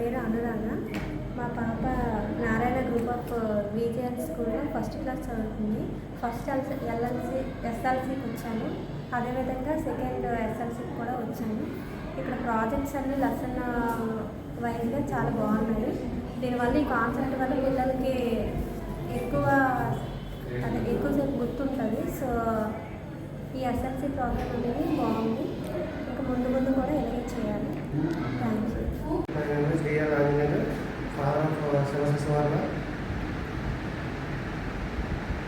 పేరు అనురాధ. మా పాప నారాయణ గ్రూప్ ఆఫ్ విజిఎల్ స్కూల్లో ఫస్ట్ క్లాస్ చదువుతుంది. ఫస్ట్ ఎస్ఎల్సీకి వచ్చాను. అదేవిధంగా సెకండ్ ఎస్ఎల్సీకి కూడా వచ్చాను. ఇక్కడ ప్రాజెక్ట్స్ అన్ని లెసన్ వైజ్గా చాలా బాగున్నాయి. దీనివల్ల ఈ కాన్సెప్ట్ వల్ల పిల్లలకి ఎక్కువసేపు గుర్తుంటుంది. సో ఈ ఎస్ఎల్సీ ప్రోగ్రామ్ అనేది బాగుంది. ఇంకా ముందు కూడా ఇలాగే చేయాలి. Thank you.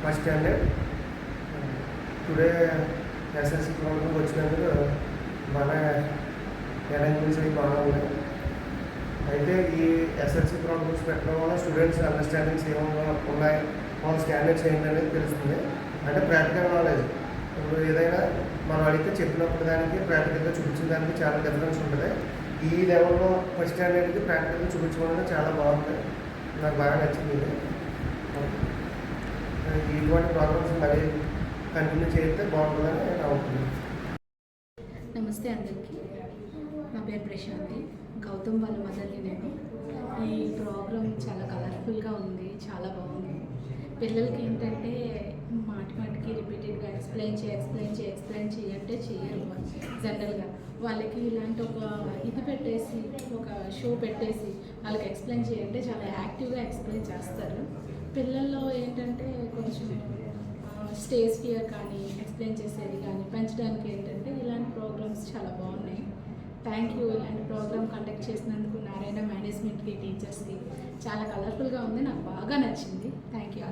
First standard today SSC ప్రోగ్రామ్కి వచ్చినందుకు మన అరేంజ్మెంట్స్ అవి బాగున్నాయి. అయితే ఈ ఎస్ఎస్సి ప్రోగ్రామ్స్ పెట్టడం వల్ల స్టూడెంట్స్ అండర్స్టాండింగ్స్ ఏమైనా ఉన్నాయి, వాళ్ళ స్టాండర్డ్స్ ఏంటనేది తెలుస్తుంది. అంటే ప్రాక్టికల్ నాలెడ్జ్. ఇప్పుడు ఏదైనా మనం అడిగితే చెప్పినప్పుడు దానికి ప్రాక్టికల్గా చూపించిన దానికి చాలా డిఫరెన్స్ ఉంటుంది. ఈ లెవెల్లో ఫస్ట్ స్టాండర్డ్కి ప్రాక్టికల్గా చూపించడం చాలా బాగుంది. నాకు బాగా నచ్చింది. ఇటువంటి ప్రోగ్రామ్స్ మరీ కంటిన్యూ చేస్తే బాగుంటుందని నా ఒపీనియన్. నమస్తే అందరికీ. నా పేరు ప్రశాంతి. గౌతమ్ వాళ్ళ మదర్ని నేను. ఈ ప్రోగ్రామ్ చాలా కలర్ఫుల్గా ఉంది, చాలా బాగుంది. పిల్లలకి ఏంటంటే మాటికి రిపీటెడ్గా ఎక్స్ప్లెయిన్ చేయంటే చేయరు. జనరల్గా వాళ్ళకి ఇలాంటి ఒక ఇది పెట్టేసి, ఒక షో పెట్టేసి వాళ్ళకి ఎక్స్ప్లెయిన్ చేయంటే చాలా యాక్టివ్గా ఎక్స్ప్లెయిన్ చేస్తారు. పిల్లల్లో ఏంటంటే కొంచెం స్టేజ్ ఫియర్ కానీ ఎక్స్ప్లెయిన్ చేసేది కానీ పెంచడానికి ఏంటంటే ఇలాంటి ప్రోగ్రామ్స్ చాలా బాగున్నాయి. Thank you. ఇలాంటి ప్రోగ్రామ్ కండక్ట్ చేసినందుకు నారాయణ మేనేజ్మెంట్కి, టీచర్స్కి చాలా కలర్ఫుల్గా ఉంది. నాకు బాగా నచ్చింది. Thank you.